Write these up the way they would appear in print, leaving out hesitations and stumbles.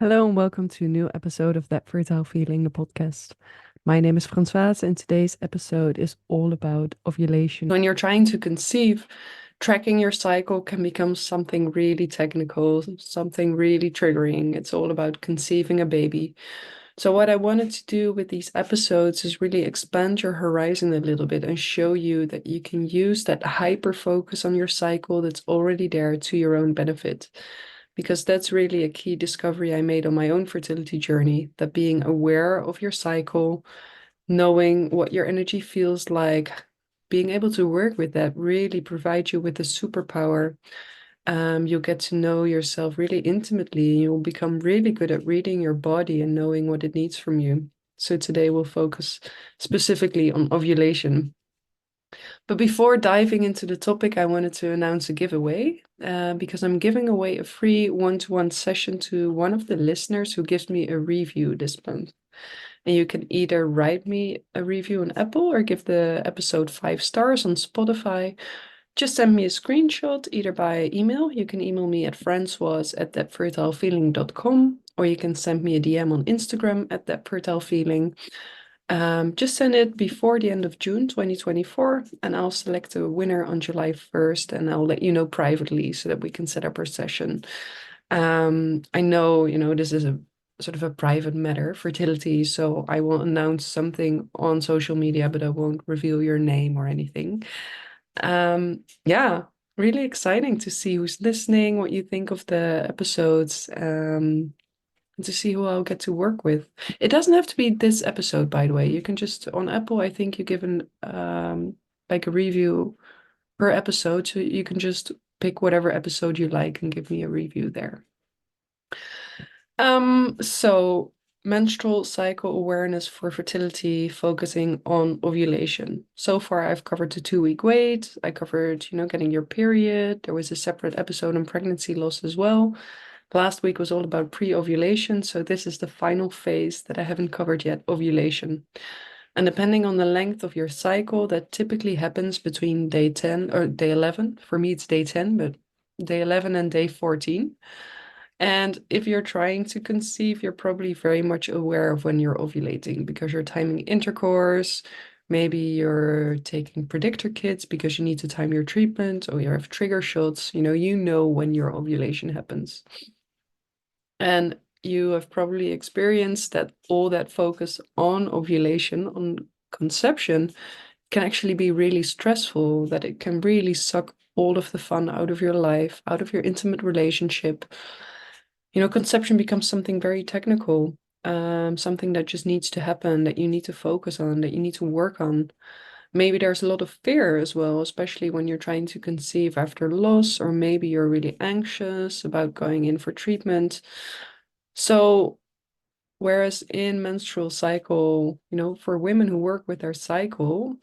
Hello and welcome to a new episode of That Fertile Feeling, the podcast. My name is Françoise, and today's episode is all about ovulation. When you're trying to conceive, tracking your cycle can become something really technical, something really triggering. It's all about conceiving a baby. So, what I wanted to do with these episodes is really expand your horizon a little bit and show you that you can use that hyper focus on your cycle that's already there to your own benefit, because that's really a key discovery I made on my own fertility journey, that being aware of your cycle, knowing what your energy feels like, being able to work with that really provides you with a superpower. You'll get to know yourself really intimately. You'll become really good at reading your body and knowing what it needs from you. So today we'll focus specifically on ovulation. But before diving into the topic, I wanted to announce a giveaway because I'm giving away a free one-to-one session to one of the listeners who gives me a review this month. And you can either write me a review on Apple or give the episode 5 stars on Spotify. Just send me a screenshot either by email. You can email me at francoise@thatfertilefeeling.com, or you can send me a DM on Instagram at thatfertilefeeling. Just send it before the end of June 2024, and I'll select a winner on July 1st, and I'll let you know privately so that we can set up our session. I know, this is a sort of a private matter, fertility, so I will announce something on social media, but I won't reveal your name or anything. Yeah, really exciting to see who's listening, what you think of the episodes. And to see who I'll get to work with. It doesn't have to be this episode, by the way. You can just on Apple, I think you give an like a review per episode, so you can just pick whatever episode you like and give me a review there. So menstrual cycle awareness for fertility, focusing on ovulation. So far, I've covered the 2-week wait. I covered, getting your period. There was a separate episode on pregnancy loss as well. Last week was all about pre-ovulation, so this is the final phase that I haven't covered yet, ovulation. And depending on the length of your cycle, that typically happens between day 10 or day 11. For me, it's day 10, but day 11 and day 14. And if you're trying to conceive, you're probably very much aware of when you're ovulating because you're timing intercourse. Maybe you're taking predictor kits because you need to time your treatment, or you have trigger shots. You know when your ovulation happens. And you have probably experienced that all that focus on ovulation, on conception, can actually be really stressful, that it can really suck all of the fun out of your life, out of your intimate relationship. Conception becomes something very technical, something that just needs to happen, that you need to focus on, that you need to work on. Maybe there's a lot of fear as well, especially when you're trying to conceive after loss, or maybe you're really anxious about going in for treatment. So, whereas in menstrual cycle, for women who work with their cycle,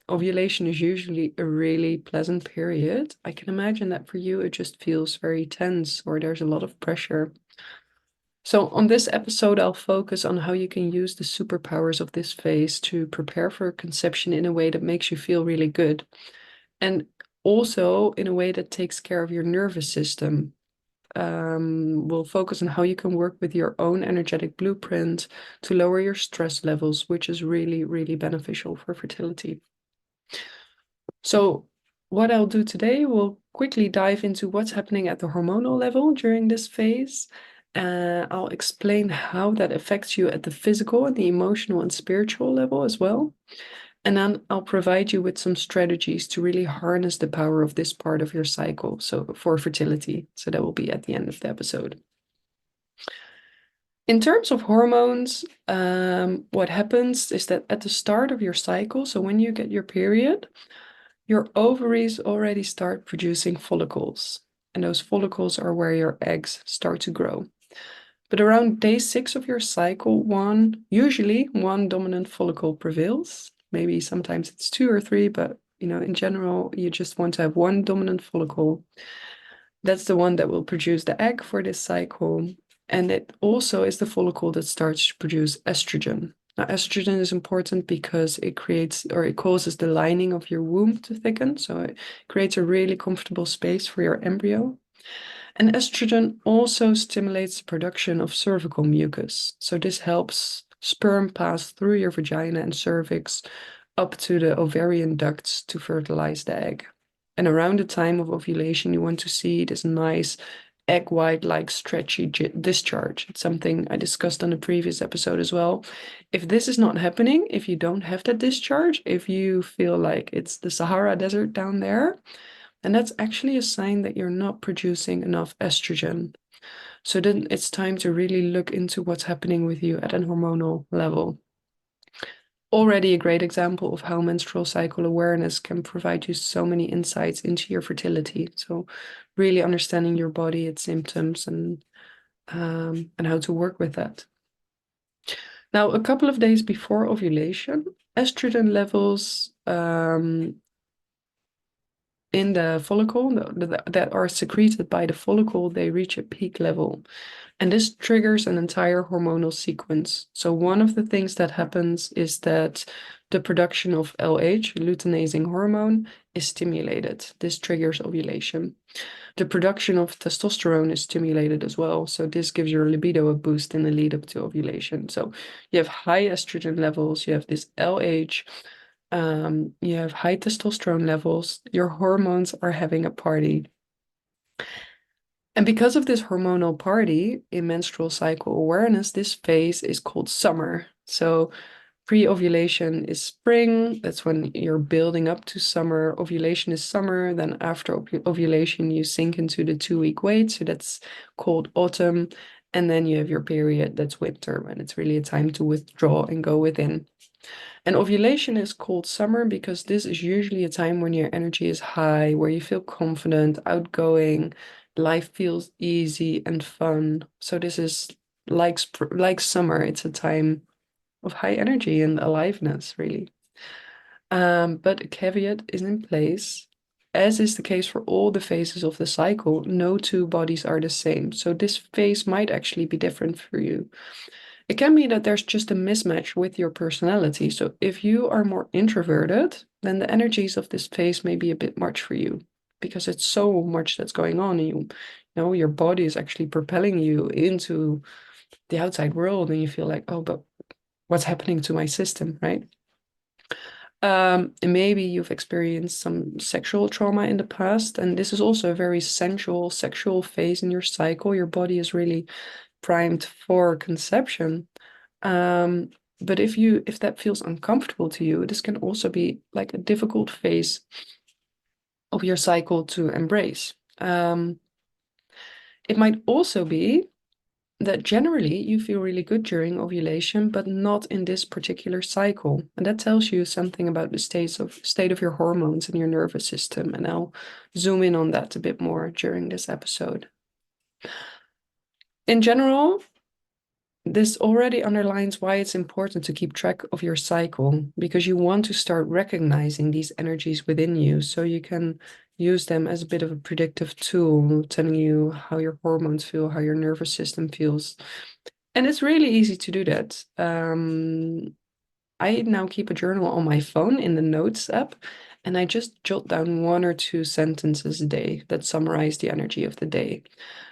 ovulation is usually a really pleasant period. I can imagine that for you, it just feels very tense or there's a lot of pressure. So, on this episode, I'll focus on how you can use the superpowers of this phase to prepare for conception in a way that makes you feel really good. And also in a way that takes care of your nervous system. We'll focus on how you can work with your own energetic blueprint to lower your stress levels, which is really, really beneficial for fertility. So, what I'll do today, we'll quickly dive into what's happening at the hormonal level during this phase. I'll explain how that affects you at the physical and the emotional and spiritual level as well. And then I'll provide you with some strategies to really harness the power of this part of your cycle, so for fertility. So that will be at the end of the episode. In terms of hormones, what happens is that at the start of your cycle, so when you get your period, your ovaries already start producing follicles. And those follicles are where your eggs start to grow. But around day 6 of your cycle, usually one dominant follicle prevails. Maybe sometimes it's 2 or 3, but in general, you just want to have one dominant follicle. That's the one that will produce the egg for this cycle. And it also is the follicle that starts to produce estrogen. Now, estrogen is important because it causes the lining of your womb to thicken. So it creates a really comfortable space for your embryo. And estrogen also stimulates the production of cervical mucus. So this helps sperm pass through your vagina and cervix up to the ovarian ducts to fertilize the egg. And around the time of ovulation, you want to see this nice egg white-like stretchy discharge. It's something I discussed on the previous episode as well. If this is not happening, if you don't have that discharge, if you feel like it's the Sahara Desert down there, and that's actually a sign that you're not producing enough estrogen. So then it's time to really look into what's happening with you at a hormonal level. Already a great example of how menstrual cycle awareness can provide you so many insights into your fertility. So really understanding your body, its symptoms, and how to work with that. Now, a couple of days before ovulation, estrogen levels in the follicle that are secreted by the follicle, they reach a peak level. And this triggers an entire hormonal sequence. So one of the things that happens is that the production of LH, luteinizing hormone, is stimulated. This triggers ovulation. The production of testosterone is stimulated as well. So this gives your libido a boost in the lead up to ovulation. So you have high estrogen levels, you have this LH, you have high testosterone levels, your hormones are having a party. And because of this hormonal party in menstrual cycle awareness, this phase is called summer. So pre-ovulation is spring. That's when you're building up to summer. Ovulation is summer. Then after ovulation, you sink into the 2-week wait. So that's called autumn. And then you have your period. That's winter, when it's really a time to withdraw and go within. And ovulation is called summer because this is usually a time when your energy is high, where you feel confident, outgoing, life feels easy and fun. So this is like summer. It's a time of high energy and aliveness, really. But a caveat is in place. As is the case for all the phases of the cycle, no two bodies are the same. So this phase might actually be different for you. It can be that there's just a mismatch with your personality. So if you are more introverted, then the energies of this phase may be a bit much for you because it's so much that's going on. And you know, your body is actually propelling you into the outside world and you feel like, oh, but what's happening to my system, right? And maybe you've experienced some sexual trauma in the past, and this is also a very sensual sexual phase in your cycle. Your body is really primed for conception. But if that feels uncomfortable to you, this can also be like a difficult phase of your cycle to embrace. It might also be that generally you feel really good during ovulation, but not in this particular cycle. And that tells you something about the state of your hormones and your nervous system. And I'll zoom in on that a bit more during this episode. In general, this already underlines why it's important to keep track of your cycle, because you want to start recognizing these energies within you so you can use them as a bit of a predictive tool, telling you how your hormones feel, how your nervous system feels. And it's really easy to do that. I now keep a journal on my phone in the Notes app, and I just jot down 1 or 2 sentences a day that summarize the energy of the day.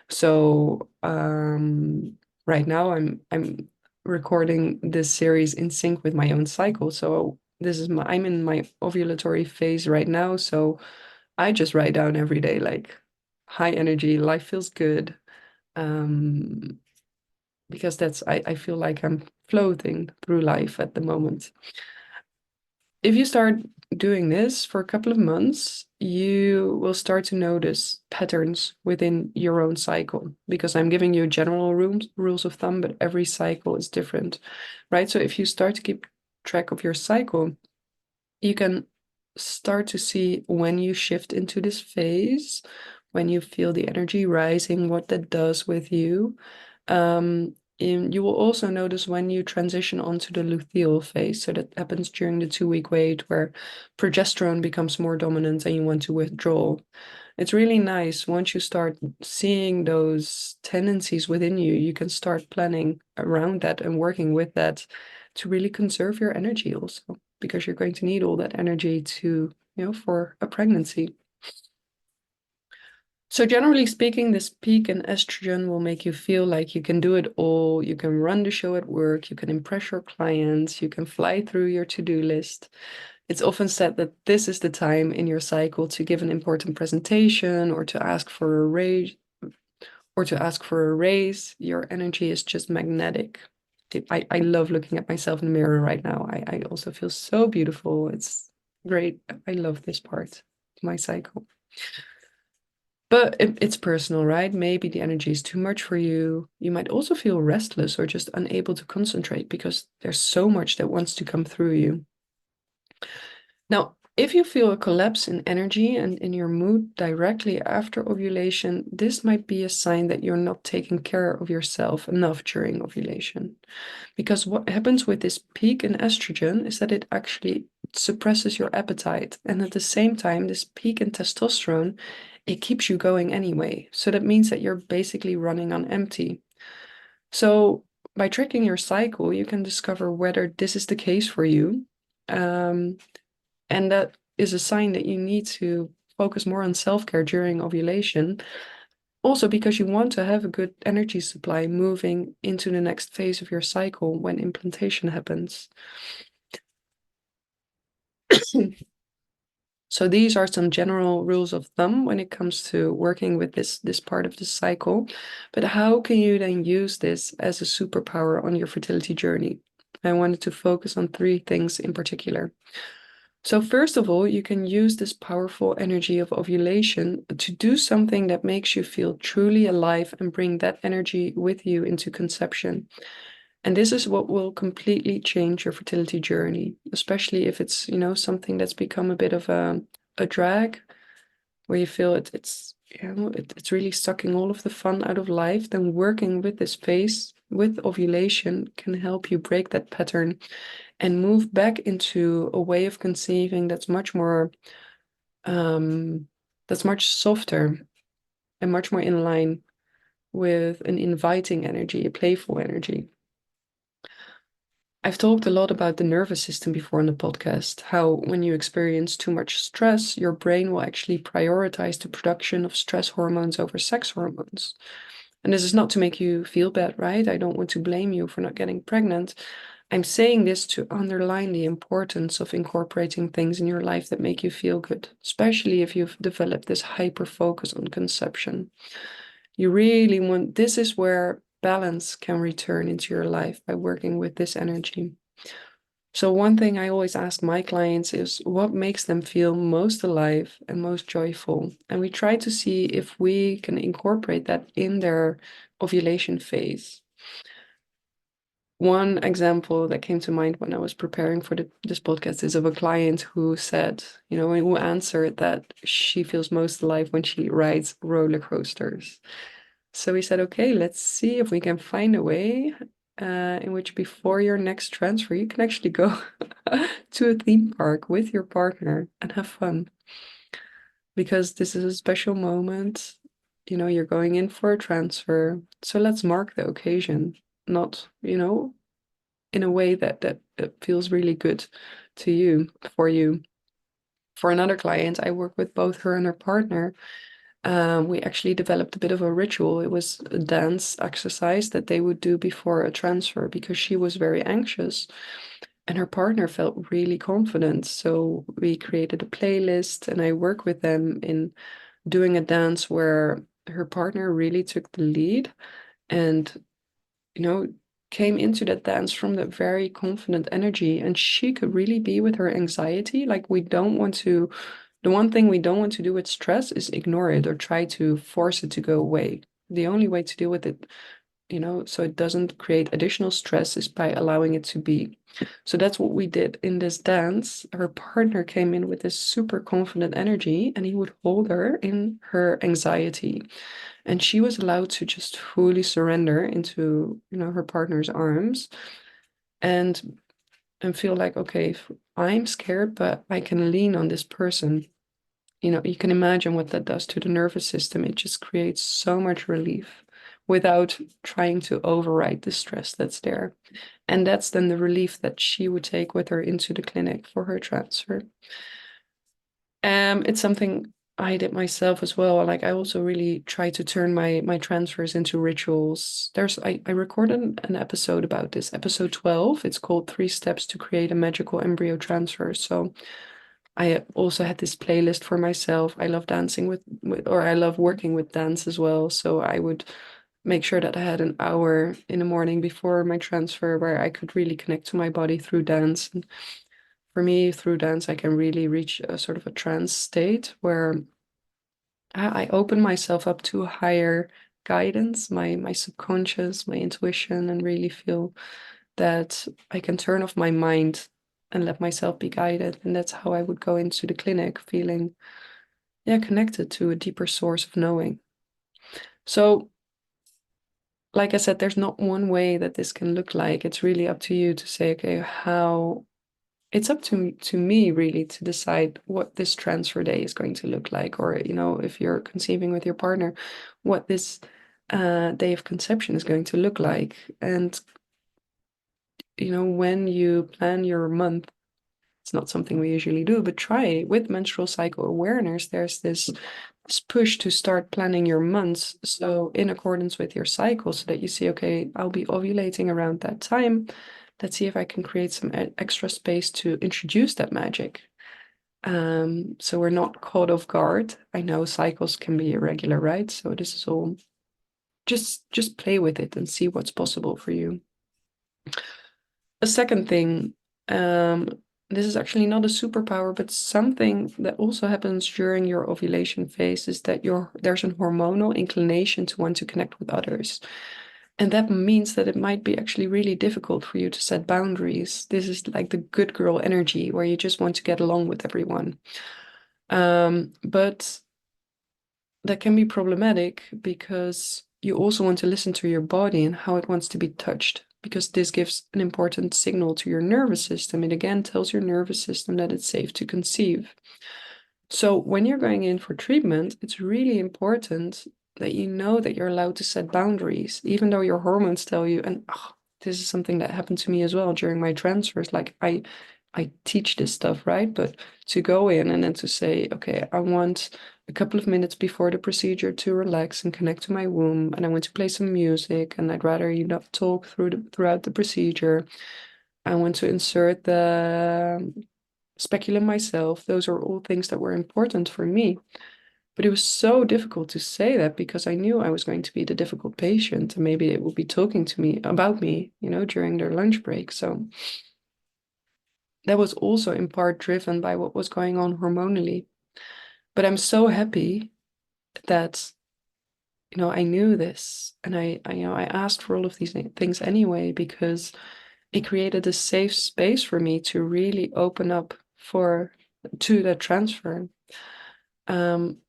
So right now I'm recording this series in sync with my own cycle. So I'm in my ovulatory phase right now. So I just write down every day like high energy, life feels good. Um, because I feel like I'm floating through life at the moment. If you start doing this for a couple of months, you will start to notice patterns within your own cycle, because I'm giving you general rules of thumb, but every cycle is different, right? So if you start to keep track of your cycle, you can start to see when you shift into this phase, when you feel the energy rising, what that does with you. You will also notice when you transition onto the luteal phase. So that happens during the 2-week wait, where progesterone becomes more dominant and you want to withdraw. It's really nice once you start seeing those tendencies within you, you can start planning around that and working with that to really conserve your energy also, because you're going to need all that energy to, for a pregnancy. So generally speaking, this peak in estrogen will make you feel like you can do it all. You can run the show at work, you can impress your clients, you can fly through your to-do list. It's often said that this is the time in your cycle to give an important presentation or to ask for a raise. Your energy is just magnetic. I love looking at myself in the mirror right now. I also feel so beautiful. It's great. I love this part of my cycle. But it's personal, right? Maybe the energy is too much for you. You might also feel restless or just unable to concentrate because there's so much that wants to come through you. Now, if you feel a collapse in energy and in your mood directly after ovulation, this might be a sign that you're not taking care of yourself enough during ovulation. Because what happens with this peak in estrogen is that it actually suppresses your appetite. And at the same time, this peak in testosterone, it keeps you going anyway. So that means that you're basically running on empty. So by tracking your cycle, you can discover whether this is the case for you. And that is a sign that you need to focus more on self-care during ovulation. Also, because you want to have a good energy supply moving into the next phase of your cycle when implantation happens. So these are some general rules of thumb when it comes to working with this part of the cycle. But how can you then use this as a superpower on your fertility journey? I wanted to focus on three things in particular. So first of all, you can use this powerful energy of ovulation to do something that makes you feel truly alive and bring that energy with you into conception. And this is what will completely change your fertility journey, especially if it's, something that's become a bit of a drag, where you feel it's really sucking all of the fun out of life. Then working with this phase, with ovulation, can help you break that pattern and move back into a way of conceiving that's much more, that's much softer and much more in line with an inviting energy, a playful energy. I've talked a lot about the nervous system before in the podcast, how when you experience too much stress, your brain will actually prioritize the production of stress hormones over sex hormones. And this is not to make you feel bad, right? I don't want to blame you for not getting pregnant. I'm saying this to underline the importance of incorporating things in your life that make you feel good, especially if you've developed this hyper focus on conception. You really want, this is where balance can return into your life by working with this energy. So one thing I always ask my clients is what makes them feel most alive and most joyful? And we try to see if we can incorporate that in their ovulation phase. One example that came to mind when I was preparing for this podcast is of a client who said, who answered that she feels most alive when she rides roller coasters. So we said, okay, let's see if we can find a way in which before your next transfer, you can actually go to a theme park with your partner and have fun. Because this is a special moment. You're going in for a transfer. So let's mark the occasion, not, in a way that feels really good to you, for you. For another client, I work with both her and her partner. We actually developed a bit of a ritual. It was a dance exercise that they would do before a transfer because she was very anxious and her partner felt really confident. So we created a playlist and I work with them in doing a dance where her partner really took the lead and, came into that dance from that very confident energy. And she could really be with her anxiety. Like the one thing we don't want to do with stress is ignore it or try to force it to go away. The only way to deal with it, so it doesn't create additional stress is by allowing it to be. So that's what we did in this dance. Her partner came in with this super confident energy and he would hold her in her anxiety. And she was allowed to just fully surrender into, her partner's arms and feel like, okay, I'm scared, but I can lean on this person. You can imagine what that does to the nervous system. It just creates so much relief without trying to override the stress that's there. And that's then the relief that she would take with her into the clinic for her transfer. It's something I did myself as well. Like I also really try to turn my transfers into rituals. I recorded an episode about this, episode 12. It's called 3 Steps to Create a Magical Embryo Transfer. So I also had this playlist for myself. I love dancing or I love working with dance as well. So I would make sure that I had an hour in the morning before my transfer where I could really connect to my body through dance. And for me, through dance, I can really reach a sort of a trance state where I open myself up to higher guidance, my subconscious, my intuition, and really feel that I can turn off my mind and let myself be guided. And that's how I would go into the clinic feeling, yeah, connected to a deeper source of knowing. So, like I said, there's not one way that this can look like. It's really up to you to say, okay, how it's up to me really to decide what this transfer day is going to look like, or if you're conceiving with your partner, what this day of conception is going to look like. And when you plan your month, it's not something we usually do, but try with menstrual cycle awareness. There's this push to start planning your months so in accordance with your cycle, so that you see, okay, I'll be ovulating around that time. Let's see if I can create some extra space to introduce that magic. So we're not caught off guard. I know cycles can be irregular, right? So this is all just play with it and see what's possible for you. A second thing, this is actually not a superpower, but something that also happens during your ovulation phase is that there's a hormonal inclination to want to connect with others. And that means that it might be actually really difficult for you to set boundaries. This is like the good girl energy where you just want to get along with everyone. But that can be problematic because you also want to listen to your body and how it wants to be touched, because this gives an important signal to your nervous system. It again tells your nervous system that it's safe to conceive. So when you're going in for treatment, it's really important that you know that you're allowed to set boundaries, even though your hormones tell you, and this is something that happened to me as well during my transfers. Like I teach this stuff, right? But to go in and then to say, okay, I want a couple of minutes before the procedure to relax and connect to my womb, and I want to play some music, and I'd rather you not talk throughout the procedure. I want to insert the speculum myself. Those are all things that were important for me. But it was so difficult to say that because I knew I was going to be the difficult patient, and maybe it would be talking to me about me, during their lunch break. So that was also in part driven by what was going on hormonally. But I'm so happy that, I knew this, and I asked for all of these things anyway, because it created a safe space for me to really open up to that transfer. Um,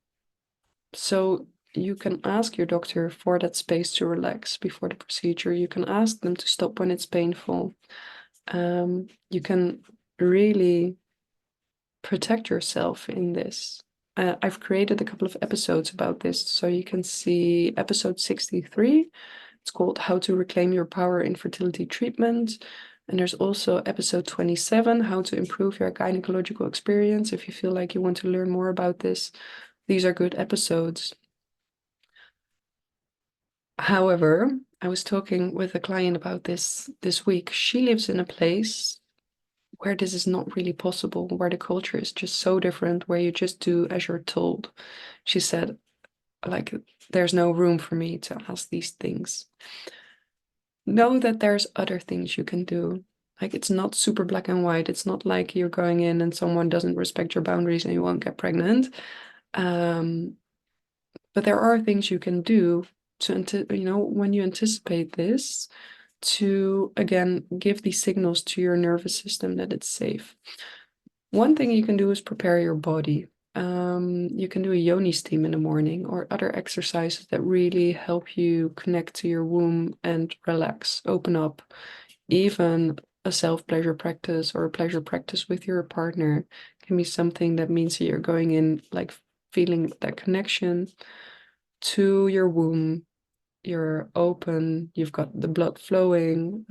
so you can ask your doctor for that space to relax before the procedure. You can ask them to stop when it's painful. You can really protect yourself in this. I've created a couple of episodes about this, so you can see episode 63. It's called How to Reclaim Your Power in Fertility Treatment. And there's also episode 27, How to Improve Your Gynecological Experience, if you feel like you want to learn more about this. These are good episodes. However, I was talking with a client about this week. She lives in a place where this is not really possible, where the culture is just so different, where you just do as you're told. She said, like, there's no room for me to ask these things. Know that there's other things you can do. Like, it's not super black and white. It's not like you're going in and someone doesn't respect your boundaries and you won't get pregnant. But there are things you can do when you anticipate this, to again give these signals to your nervous system that it's safe. One thing you can do is prepare your body. You can do a yoni steam in the morning or other exercises that really help you connect to your womb and relax, open up. Even a self-pleasure practice or a pleasure practice with your partner can be something that means that you're going in like feeling that connection to your womb. You're open, you've got the blood flowing.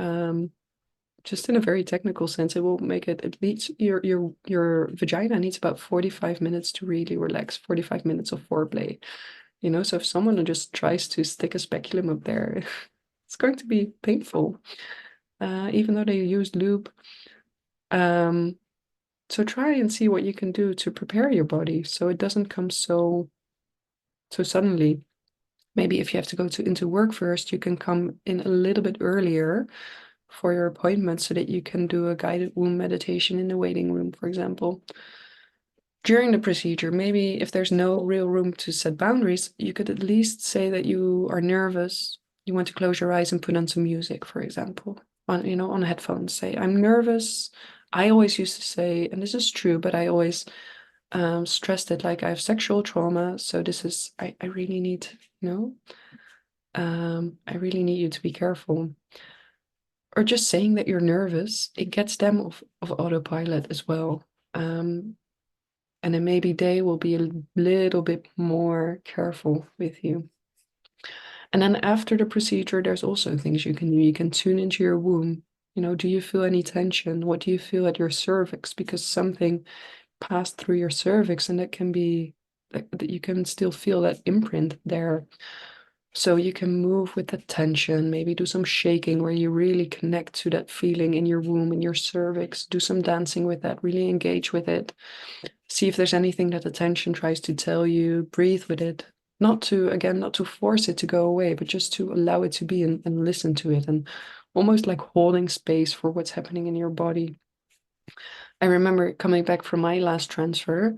just in a very technical sense, it will make it at least your vagina needs about 45 minutes to really relax, 45 minutes of foreplay. So if someone just tries to stick a speculum up there, it's going to be painful, even though they use lube. So try and see what you can do to prepare your body so it doesn't come so suddenly. Maybe if you have to go into work first, you can come in a little bit earlier for your appointment so that you can do a guided womb meditation in the waiting room, for example. During the procedure, maybe if there's no real room to set boundaries, you could at least say that you are nervous. You want to close your eyes and put on some music, for example, on headphones. Say, I'm nervous. I always used to say, and this is true, but I always stressed it like I have sexual trauma. So I really need, I really need you to be careful. Or just saying that you're nervous, it gets them of autopilot as well. And then maybe they will be a little bit more careful with you. And then after the procedure, there's also things you can do. You can tune into your womb. Do you feel any tension? What do you feel at your cervix? Because something passed through your cervix, and that you can still feel that imprint there. So you can move with the tension, maybe do some shaking where you really connect to that feeling in your womb, in your cervix. Do some dancing with that, really engage with it. See if there's anything that the tension tries to tell you. Breathe with it. Not to force it to go away, but just to allow it to be and listen to it, and almost like holding space for what's happening in your body. I remember coming back from my last transfer,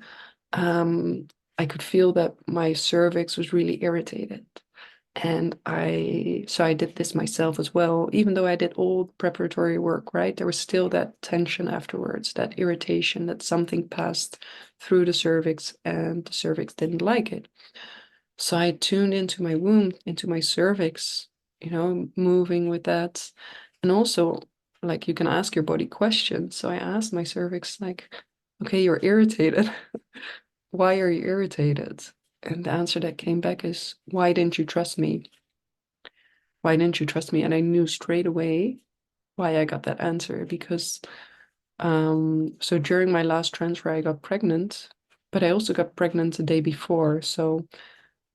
I could feel that my cervix was really irritated. And so I did this myself as well. Even though I did all the preparatory work, right? There was still that tension afterwards, that irritation that something passed through the cervix and the cervix didn't like it. So I tuned into my womb, into my cervix, moving with that. And also, like, you can ask your body questions. So I asked my cervix, like, okay, you're irritated. Why are you irritated? And the answer that came back is, why didn't you trust me? Why didn't you trust me? And I knew straight away why I got that answer, because so during my last transfer, I got pregnant, but I also got pregnant the day before. So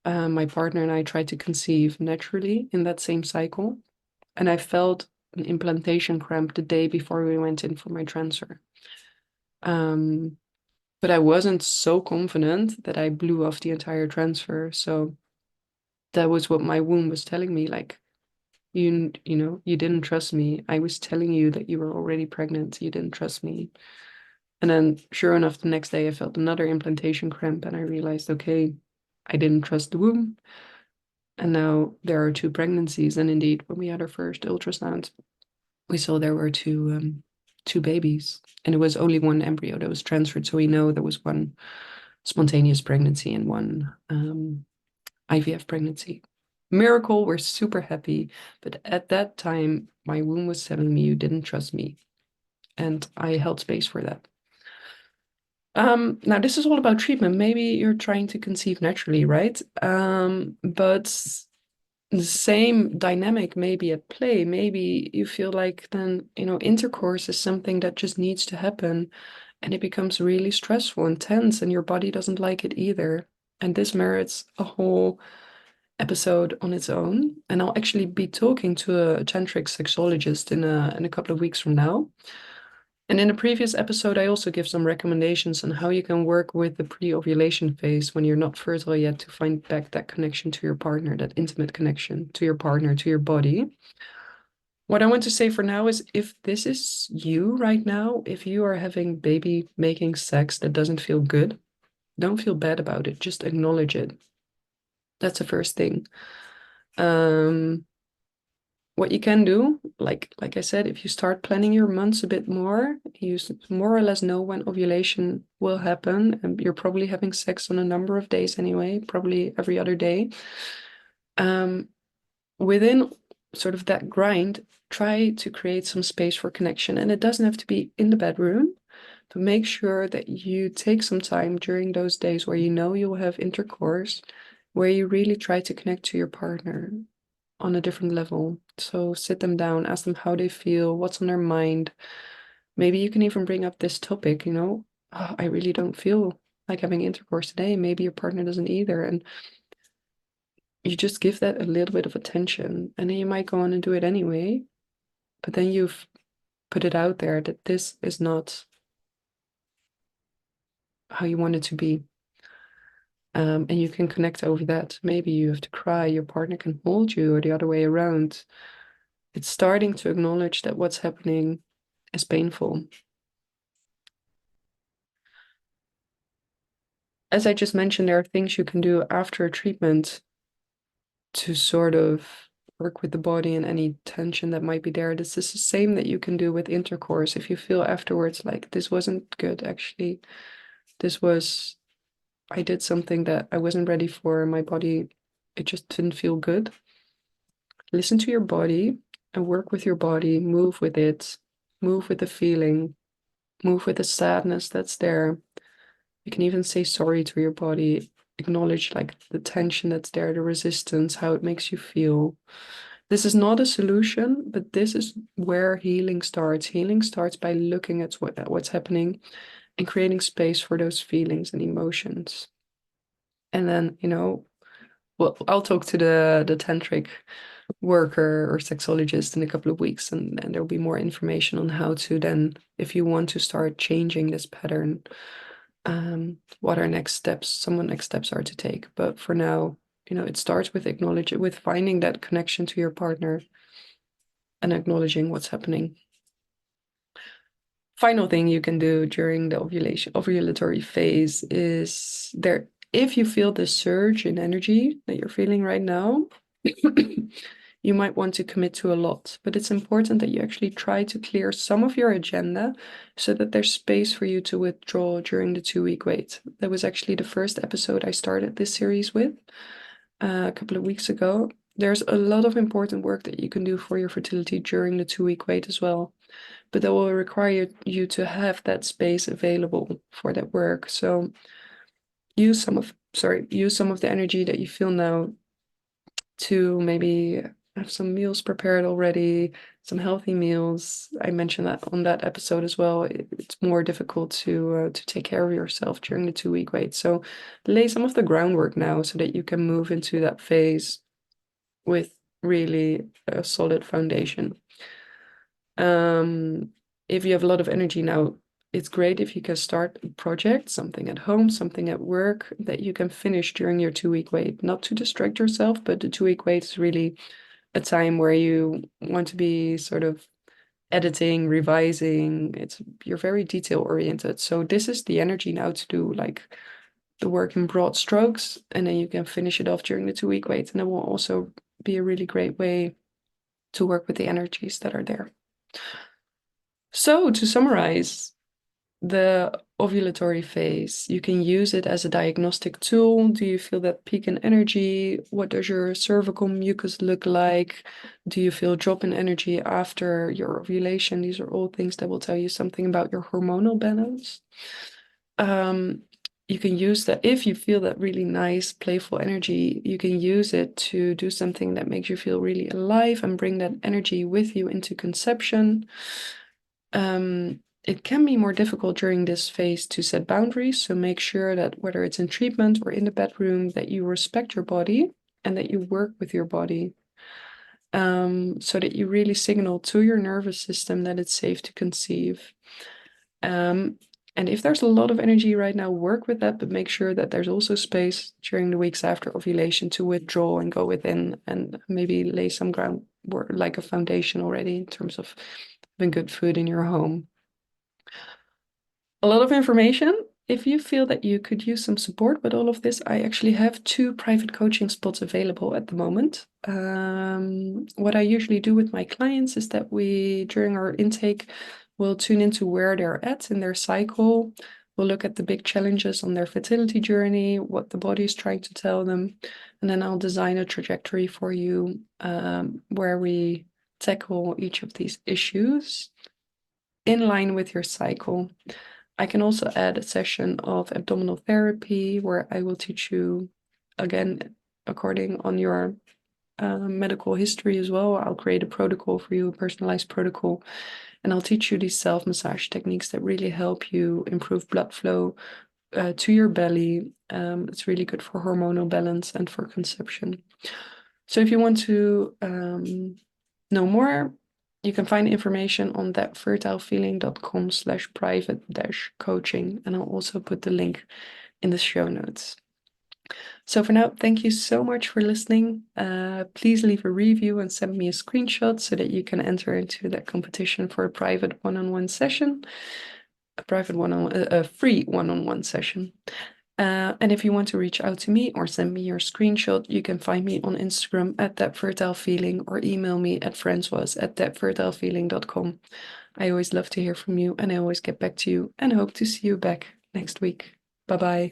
my partner and I tried to conceive naturally in that same cycle. And I felt an implantation cramp the day before we went in for my transfer. But I wasn't so confident that I blew off the entire transfer. So that was what my womb was telling me, like, you didn't trust me. I was telling you that you were already pregnant. You didn't trust me. And then sure enough, the next day I felt another implantation cramp and I realized, okay, I didn't trust the womb. And now there are two pregnancies. And indeed, when we had our first ultrasound, we saw there were two babies. And it was only one embryo that was transferred. So we know there was one spontaneous pregnancy and one IVF pregnancy. Miracle, we're super happy. But at that time, my womb was telling me you didn't trust me. And I held space for that. Now this is all about treatment. Maybe you're trying to conceive naturally, right? But the same dynamic may be at play. Maybe you feel like then, intercourse is something that just needs to happen and it becomes really stressful and tense and your body doesn't like it either. And this merits a whole episode on its own. And I'll actually be talking to a tantric sexologist in a couple of weeks from now. And in a previous episode, I also give some recommendations on how you can work with the pre-ovulation phase when you're not fertile yet to find back that connection to your partner, that intimate connection to your partner, to your body. What I want to say for now is if this is you right now, if you are having baby making sex that doesn't feel good, don't feel bad about it. Just acknowledge it. That's the first thing. What you can do, like I said, if you start planning your months a bit more, you more or less know when ovulation will happen, and you're probably having sex on a number of days anyway, probably every other day. Within sort of that grind, try to create some space for connection, and it doesn't have to be in the bedroom, but make sure that you take some time during those days where you know you'll have intercourse, where you really try to connect to your partner on a different level. So sit them down, ask them how they feel, what's on their mind. Maybe you can even bring up this topic, "Oh, I really don't feel like having intercourse today. Maybe your partner doesn't either." And you just give that a little bit of attention, and then you might go on and do it anyway. But then you've put it out there that this is not how you want it to be. And you can connect over that. Maybe you have to cry, your partner can hold you, or the other way around. It's starting to acknowledge that what's happening is painful. As I just mentioned, there are things you can do after a treatment to sort of work with the body and any tension that might be there. This is the same that you can do with intercourse. If you feel afterwards like this wasn't good, actually, I did something that I wasn't ready for, my body, it just didn't feel good. Listen to your body and work with your body, move with it, move with the feeling, move with the sadness that's there. You can even say sorry to your body, acknowledge like the tension that's there, the resistance, how it makes you feel. This is not a solution, but this is where healing starts. Healing starts by looking at what's happening and creating space for those feelings and emotions. And then, well, I'll talk to the tantric worker or sexologist in a couple of weeks, and there'll be more information on how to then, if you want to start changing this pattern, what our next steps, some next steps are to take. But for now, it starts with with finding that connection to your partner and acknowledging what's happening. Final thing you can do during the ovulatory phase is there, if you feel the surge in energy that you're feeling right now, you might want to commit to a lot, but it's important that you actually try to clear some of your agenda so that there's space for you to withdraw during the 2-week wait. That was actually the first episode I started this series with a couple of weeks ago. There's a lot of important work that you can do for your fertility during the 2-week wait as well, but that will require you to have that space available for that work. So use some of the energy that you feel now to maybe have some meals prepared already, some healthy meals. I mentioned that on that episode as well. It's more difficult to take care of yourself during the 2-week wait. So lay some of the groundwork now so that you can move into that phase with really a solid foundation. If you have a lot of energy now, it's great if you can start a project, something at home, something at work that you can finish during your 2-week wait. Not to distract yourself, but the 2-week wait is really a time where you want to be sort of editing, revising. You're very detail oriented. So this is the energy now to do like the work in broad strokes, and then you can finish it off during the 2-week wait. And it will also be a really great way to work with the energies that are there. So to summarize, the ovulatory phase, you can use it as a diagnostic tool. Do you feel that peak in energy? What does your cervical mucus look like? Do you feel drop in energy after your ovulation? These are all things that will tell you something about your hormonal balance. You can use that if you feel that really nice, playful energy, you can use it to do something that makes you feel really alive and bring that energy with you into conception. It can be more difficult during this phase to set boundaries, so make sure that whether it's in treatment or in the bedroom, that you respect your body and that you work with your body, so that you really signal to your nervous system that it's safe to conceive. And if there's a lot of energy right now, work with that, but make sure that there's also space during the weeks after ovulation to withdraw and go within and maybe lay some groundwork, like a foundation already in terms of having good food in your home. A lot of information. If you feel that you could use some support with all of this, I actually have 2 private coaching spots available at the moment. What I usually do with my clients is that we, during our intake, will tune into where they're at in their cycle. We'll look at the big challenges on their fertility journey, what the body is trying to tell them, and then I'll design a trajectory for you where we tackle each of these issues in line with your cycle. I can also add a session of abdominal therapy where I will teach you, again, according on your medical history as well. I'll create a protocol for you, a personalized protocol, and I'll teach you these self-massage techniques that really help you improve blood flow to your belly. It's really good for hormonal balance and for conception. So if you want to know more, you can find information on thatfertilefeeling.com/private-coaching, and I'll also put the link in the show notes. So for now, thank you so much for listening. Please leave a review and send me a screenshot so that you can enter into that competition for a private one-on-one session, a free one-on-one session. And if you want to reach out to me or send me your screenshot, you can find me on Instagram at thatfertilefeeling or email me at francoise@thatfertilefeeling.com. I always love to hear from you and I always get back to you and hope to see you back next week. Bye bye.